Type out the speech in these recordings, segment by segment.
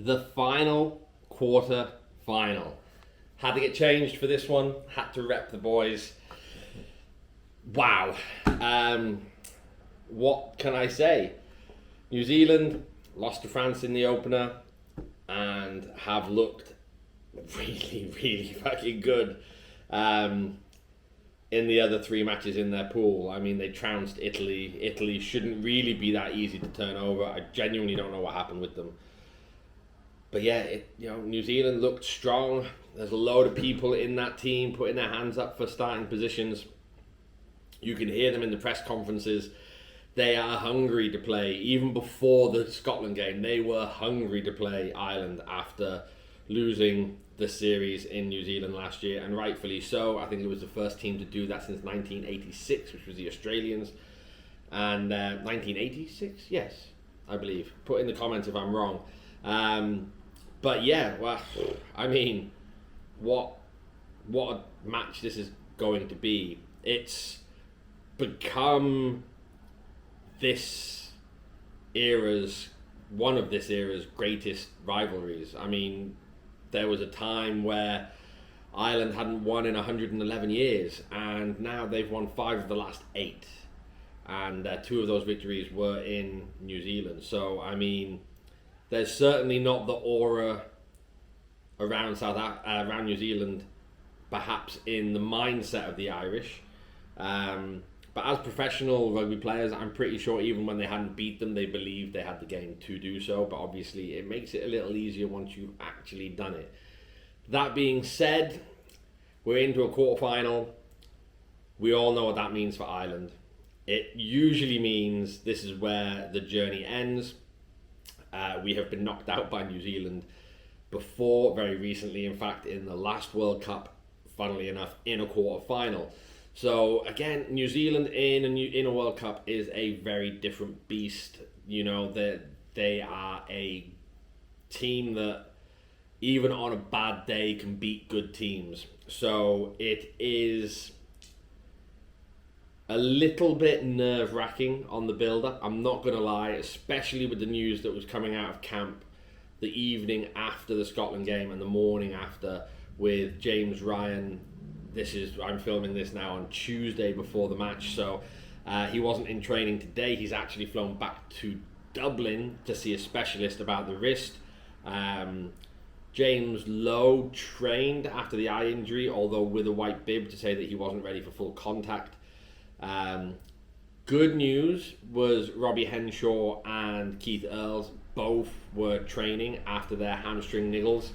the final quarter final. Had to get changed for this one. Had to rep the boys. Wow. What can I say? New Zealand lost to France in the opener and have looked really, really fucking good in the other three matches in their pool. I mean, they trounced Italy. Italy shouldn't really be that easy to turn over. I genuinely don't know what happened with them. But yeah, New Zealand looked strong. There's a load of people in that team putting their hands up for starting positions. You can hear them in the press conferences. They are hungry to play. Even before the Scotland game, they were hungry to play Ireland after losing the series in New Zealand last year, and rightfully so. I think it was the first team to do that since 1986, which was the Australians. And 1986? Yes, I believe. Put in the comments if I'm wrong. But yeah, well, I mean, what a match this is going to be. It's become one of this era's greatest rivalries. I mean, there was a time where Ireland hadn't won in 111 years, and now they've won 5 of the last 8, and 2 of those victories were in New Zealand. So I mean, there's certainly not the aura around around New Zealand, perhaps in the mindset of the Irish. But as professional rugby players, I'm pretty sure even when they hadn't beat them, they believed they had the game to do so. But obviously, it makes it a little easier once you've actually done it. That being said, we're into a quarterfinal. We all know what that means for Ireland. It usually means this is where the journey ends. We have been knocked out by New Zealand before, very recently, in fact, in the last World Cup, funnily enough, in a quarterfinal. So again, New Zealand in a World Cup is a very different beast. You know, they are a team that even on a bad day can beat good teams. So it is a little bit nerve-wracking on the build-up, I'm not going to lie, especially with the news that was coming out of camp the evening after the Scotland game and the morning after, with James Ryan. I'm filming this now on Tuesday before the match, so he wasn't in training today. He's actually flown back to Dublin to see a specialist about the wrist. James Lowe trained after the eye injury, although with a white bib, to say that he wasn't ready for full contact. Good news was Robbie Henshaw and Keith Earls both were training after their hamstring niggles.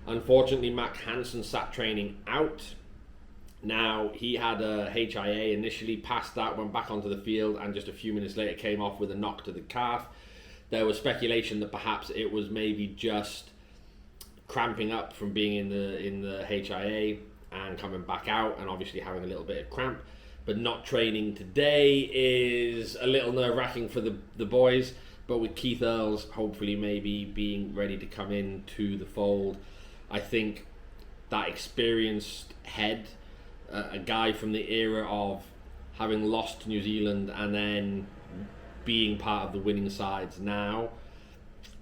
Unfortunately, Mac Hansen sat training out. Now, he had a HIA initially, passed that, went back onto the field, and just a few minutes later came off with a knock to the calf. There was speculation that perhaps it was maybe just cramping up from being in the HIA and coming back out, and obviously having a little bit of cramp. But not training today is a little nerve-wracking for the boys. But with Keith Earls hopefully maybe being ready to come into the fold, I think that experienced head, a guy from the era of having lost to New Zealand and then being part of the winning sides now,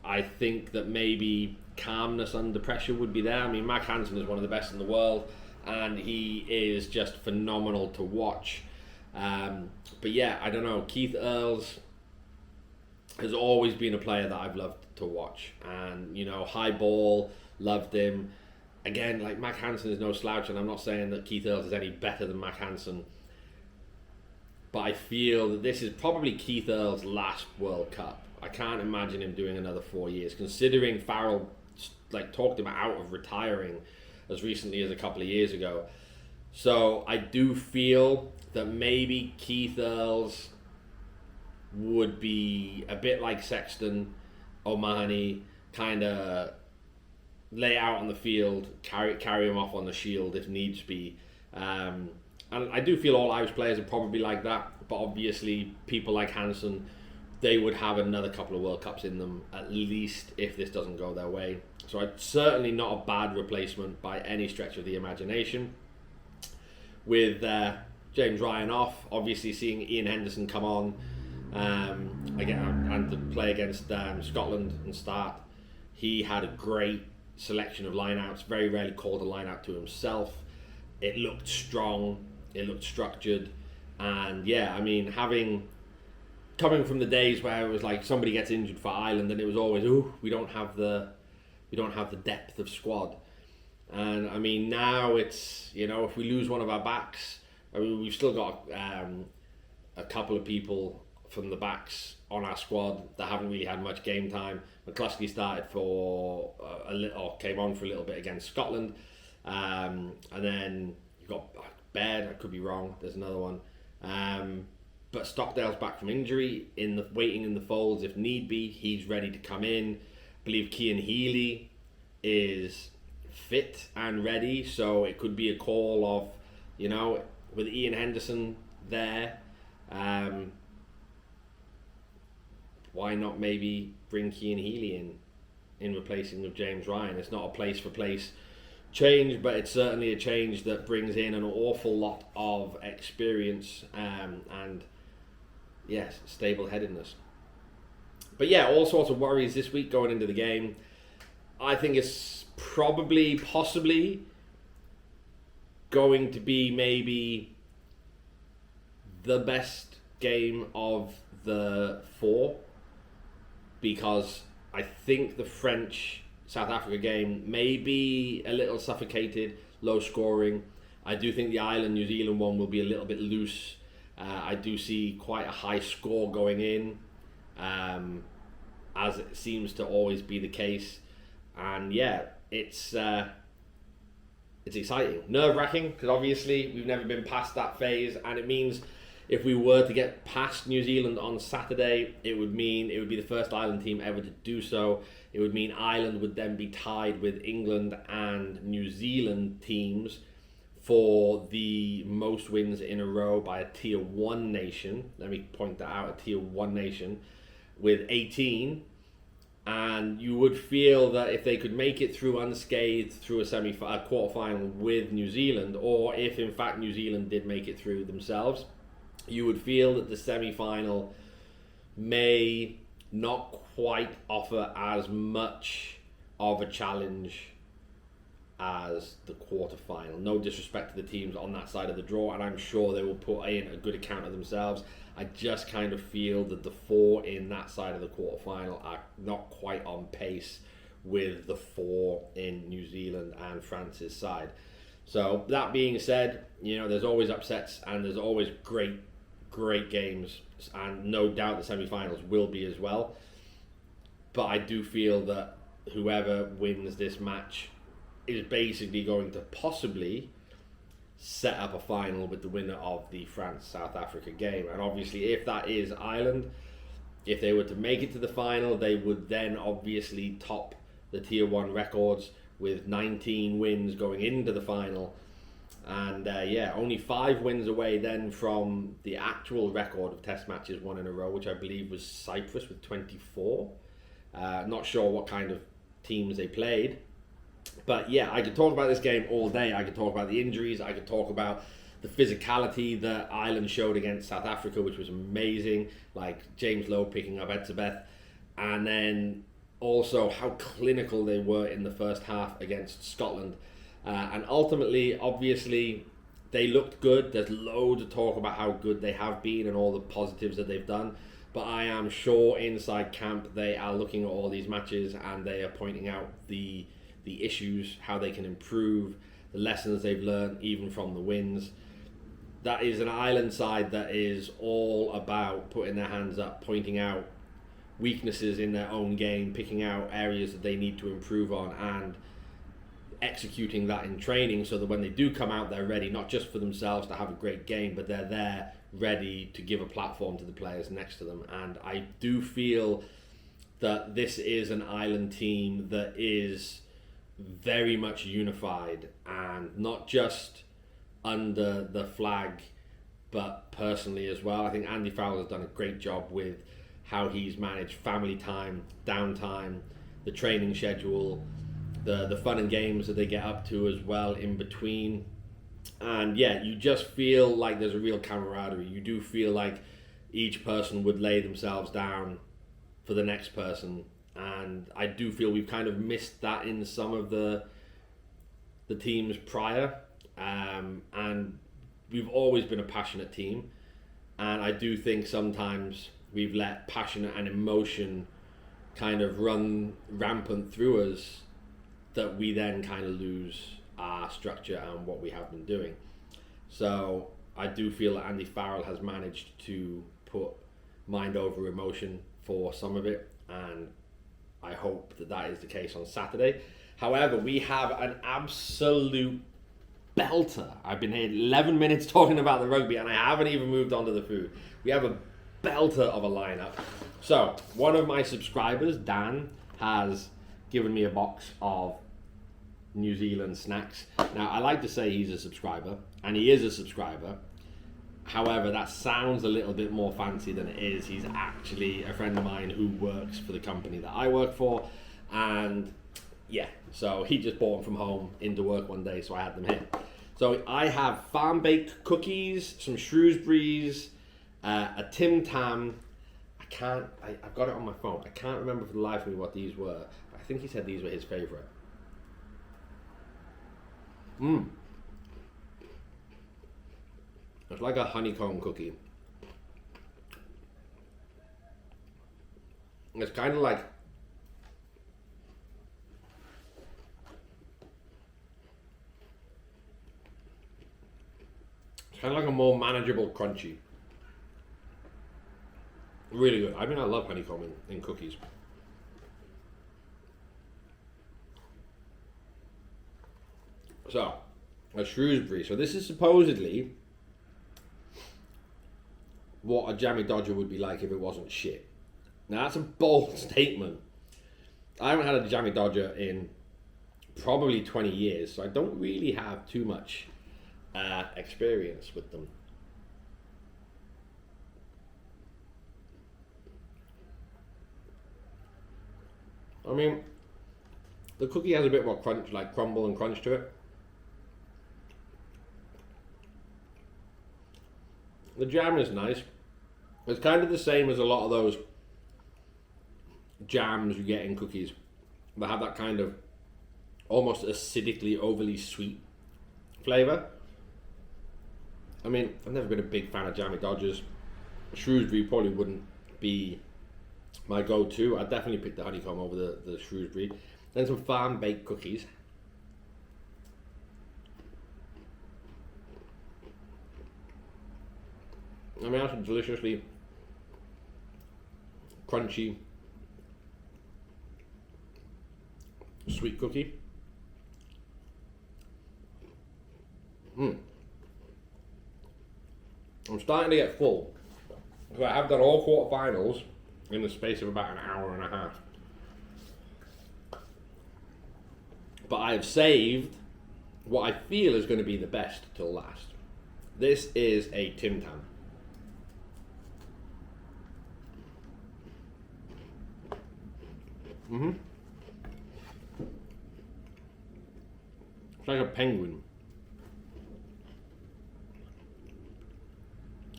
I think that maybe calmness under pressure would be there. I mean, Mac Hansen is one of the best in the world, and he is just phenomenal to watch. But yeah, I don't know. Keith Earls has always been a player that I've loved to watch, and high ball, loved him. Again, like, Mac Hansen is no slouch, and I'm not saying that Keith Earls is any better than Mac Hansen, but I feel that this is probably Keith Earls' last World Cup. I can't imagine him doing another 4 years, considering Farrell talked him out of retiring as recently as a couple of years ago. So I do feel that maybe Keith Earls would be a bit like Sexton, O'Mahony, kind of lay out on the field, carry him off on the shield if needs be. And I do feel all Irish players are probably like that, but obviously people like Hansen, they would have another couple of World Cups in them at least if this doesn't go their way. So it's certainly not a bad replacement by any stretch of the imagination. With James Ryan off, obviously seeing Ian Henderson come on again and to play against Scotland and start, He had a great selection of lineouts, very rarely called a lineout to himself. It looked strong, it looked structured, and yeah, I mean, coming from the days where it was like somebody gets injured for Ireland and it was always, we don't have the depth of squad. And I mean, now it's, if we lose one of our backs, I mean, we've still got a couple of people from the backs on our squad that haven't really had much game time. McCluskey started for came on for a little bit against Scotland, and then you've got Baird. I could be wrong. There's another one, but Stockdale's back from injury, waiting in the folds if need be. He's ready to come in. I believe Cian Healy is fit and ready, so it could be a call of, with Ian Henderson there, why not maybe bring Cian Healy in replacing with James Ryan? It's not a place-for-place change, but it's certainly a change that brings in an awful lot of experience and, yes, stable-headedness. But yeah, all sorts of worries this week going into the game. I think it's possibly going to be maybe the best game of the 4, because I think the French-South Africa game may be a little suffocated, low scoring. I do think the Ireland-New Zealand one will be a little bit loose. I do see quite a high score going in, as it seems to always be the case. And yeah, it's exciting, nerve-wracking, because obviously we've never been past that phase, and it means if we were to get past New Zealand on Saturday, it would be the first Ireland team ever to do so. It would mean Ireland would then be tied with England and New Zealand teams for the most wins in a row by a Tier 1 nation. Let me point that out, a Tier 1 nation with 18. And you would feel that if they could make it through unscathed through a quarter-final with New Zealand, or if in fact New Zealand did make it through themselves, you would feel that the semi-final may not quite offer as much of a challenge as the quarter-final. No disrespect to the teams on that side of the draw, and I'm sure they will put in a good account of themselves. I just kind of feel that the 4 in that side of the quarter-final are not quite on pace with the 4 in New Zealand and France's side. So that being said, there's always upsets and there's always great games, and no doubt the semi-finals will be as well. But I do feel that whoever wins this match is basically going to possibly set up a final with the winner of the France-South Africa game. And obviously, if that is Ireland, if they were to make it to the final, they would then obviously top the Tier 1 records with 19 wins going into the final. And only 5 wins away then from the actual record of test matches won in a row, which I believe was Cyprus with 24. Not sure what kind of teams they played. But yeah, I could talk about this game all day. I could talk about the injuries. I could talk about the physicality that Ireland showed against South Africa, which was amazing. Like James Lowe picking up Etzebeth. And then also how clinical they were in the first half against Scotland. And ultimately, obviously, they looked good. There's loads of talk about how good they have been and all the positives that they've done. But I am sure inside camp they are looking at all these matches and they are pointing out the issues, how they can improve, the lessons they've learned even from the wins. That is an Ireland side that is all about putting their hands up, pointing out weaknesses in their own game, picking out areas that they need to improve on, and executing that in training so that when they do come out, they're ready, not just for themselves to have a great game, but they're there ready to give a platform to the players next to them. And I do feel that this is an Ireland team that is very much unified, and not just under the flag but personally as well. I think Andy Fowler's done a great job with how he's managed family time, downtime, the training schedule, the fun and games that they get up to as well in between. And yeah, you just feel like there's a real camaraderie. You do feel like each person would lay themselves down for the next person and I do feel we've kind of missed that in some of the teams prior, and we've always been a passionate team, and I do think sometimes we've let passion and emotion kind of run rampant through us, that we then kind of lose our structure and what we have been doing. So I do feel that Andy Farrell has managed to put mind over emotion for some of it, and I hope that that is the case on Saturday. However, we have an absolute belter. I've been here 11 minutes talking about the rugby and I haven't even moved on to the food. We have a belter of a lineup. So, one of my subscribers, Dan, has given me a box of New Zealand snacks. Now, I like to say he's a subscriber, and he is a subscriber. However, that sounds a little bit more fancy than it is. He's actually a friend of mine who works for the company that I work for, and yeah, so he just bought them from home into work one day, so I had them here. So I have farm baked cookies, some Shrewsbury's, a Tim Tam. I've got it on my phone. I can't remember for the life of me what these were. I think he said these were his favourite. It's like a honeycomb cookie. It's kind of like a more manageable crunchy. Really good. I mean, I love honeycomb in cookies. So, a Shrewsbury. So this is supposedly what a jammy dodger would be like if it wasn't shit. Now that's a bold statement. I haven't had a jammy dodger in probably 20 years, so I don't really have too much experience with them. I mean, the cookie has a bit more crunch, like crumble and crunch to it. The jam is nice. It's kind of the same as a lot of those jams you get in cookies that have that kind of almost acidically overly sweet flavour. I mean, I've never been a big fan of jammy dodgers. Shrewsbury probably wouldn't be my go-to. I'd definitely pick the honeycomb over the Shrewsbury. Then some farm baked cookies. I mean, that's a deliciously crunchy, sweet cookie. I'm starting to get full. So I have done all quarterfinals in the space of about an hour and a half. But I have saved what I feel is going to be the best till last. This is a Tim Tam. It's like a penguin,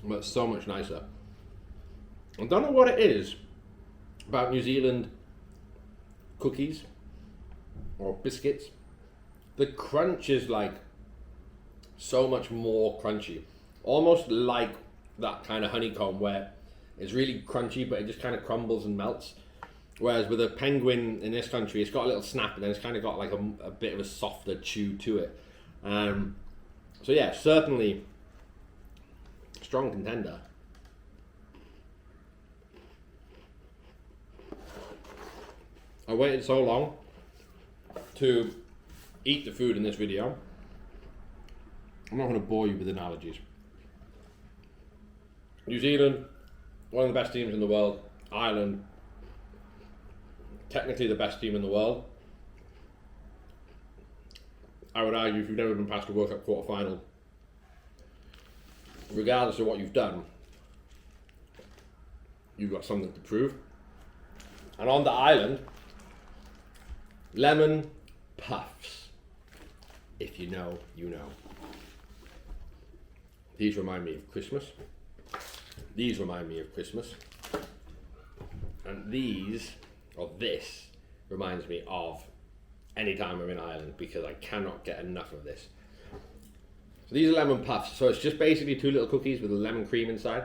but it's so much nicer. I don't know what it is about New Zealand cookies or biscuits. The crunch is like so much more crunchy, almost like that kind of honeycomb where it's really crunchy but it just kind of crumbles and melts. Whereas with a penguin in this country, it's got a little snap and then it's kind of got like a bit of a softer chew to it. So yeah, certainly strong contender. I waited so long to eat the food in this video. I'm not going to bore you with analogies. New Zealand, one of the best teams in the world. Ireland, technically the best team in the world. I would argue if you've never been past a World Cup quarter final, regardless of what you've done, you've got something to prove. And on the island, lemon puffs. If you know, you know. These remind me of Christmas. These remind me of Christmas. And these or this reminds me of any time I'm in Ireland, because I cannot get enough of this. So these are lemon puffs. So it's just basically 2 little cookies with a lemon cream inside.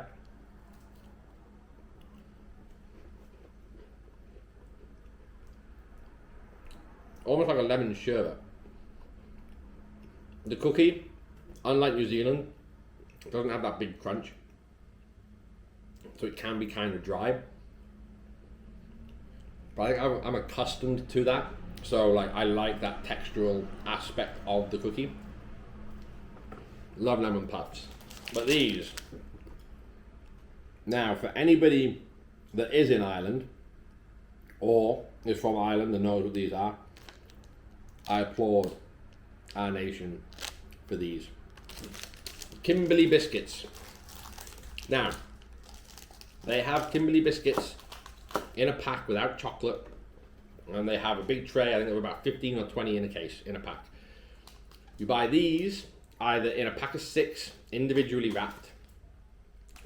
Almost like a lemon sherbet. The cookie, unlike New Zealand, doesn't have that big crunch. So it can be kind of dry. But I think I'm accustomed to that. So like I like that textural aspect of the cookie. Love lemon puffs. But these, now for anybody that is in Ireland or is from Ireland and knows what these are, I applaud our nation for these. Kimberley biscuits. Now, they have Kimberley biscuits in a pack without chocolate, and they have a big tray. I think they're about 15 or 20 in a case, in a pack. You buy these either in a pack of 6, individually wrapped,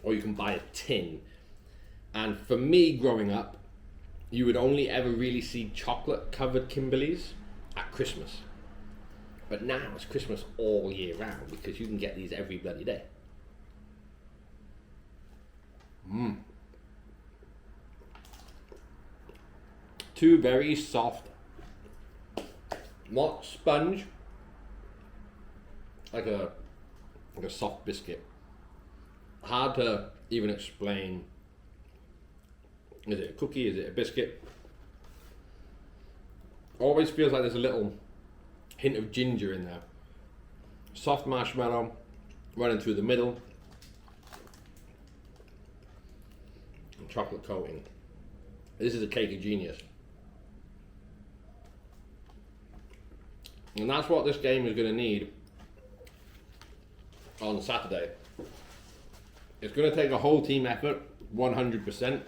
or you can buy a tin. And for me, growing up, you would only ever really see chocolate-covered Kimberleys at Christmas. But now it's Christmas all year round because you can get these every bloody day. Two very soft, not sponge, like a soft biscuit. Hard to even explain. Is it a cookie? Is it a biscuit? Always feels like there's a little hint of ginger in there. Soft marshmallow running through the middle. And chocolate coating. This is a cake of genius. And that's what this game is going to need on Saturday. It's going to take a whole team effort, 100%.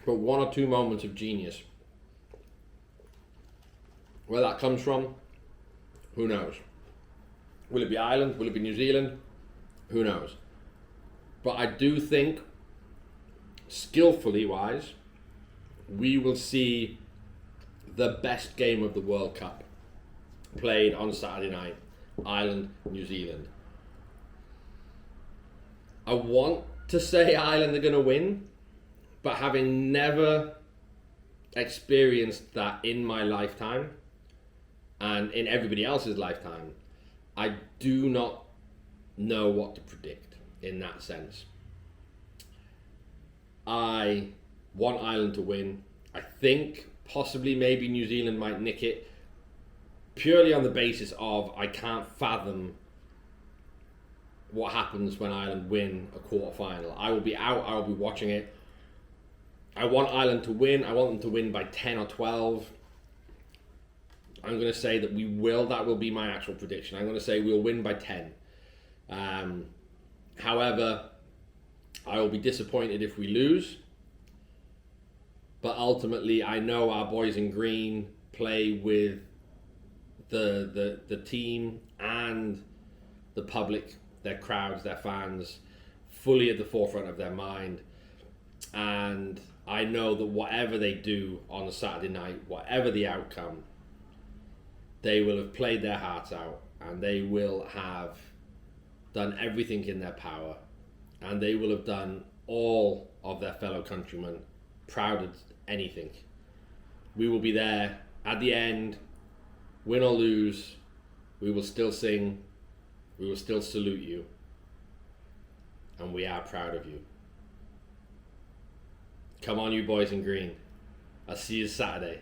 But 1 or 2 moments of genius. Where that comes from, who knows? Will it be Ireland? Will it be New Zealand? Who knows? But I do think, skillfully wise, we will see the best game of the World Cup played on Saturday night, Ireland, New Zealand. I want to say Ireland are going to win, but having never experienced that in my lifetime, and in everybody else's lifetime, I do not know what to predict in that sense. I want Ireland to win. I think possibly maybe New Zealand might nick it, purely on the basis of I can't fathom what happens when Ireland win a quarter-final. I will be out, I will be watching it. I want Ireland to win. I want them to win by 10 or 12. I'm going to say that we will. That will be my actual prediction. I'm going to say we'll win by 10. However, I will be disappointed if we lose. But ultimately, I know our boys in green play with the team and the public, their crowds, their fans, fully at the forefront of their mind. And I know that whatever they do on a Saturday night, whatever the outcome, they will have played their hearts out, and they will have done everything in their power, and they will have done all of their fellow countrymen proud of anything. We will be there at the end, win or lose. We will still sing, we will still salute you, and we are proud of you. Come on, you boys in green. I'll see you Saturday.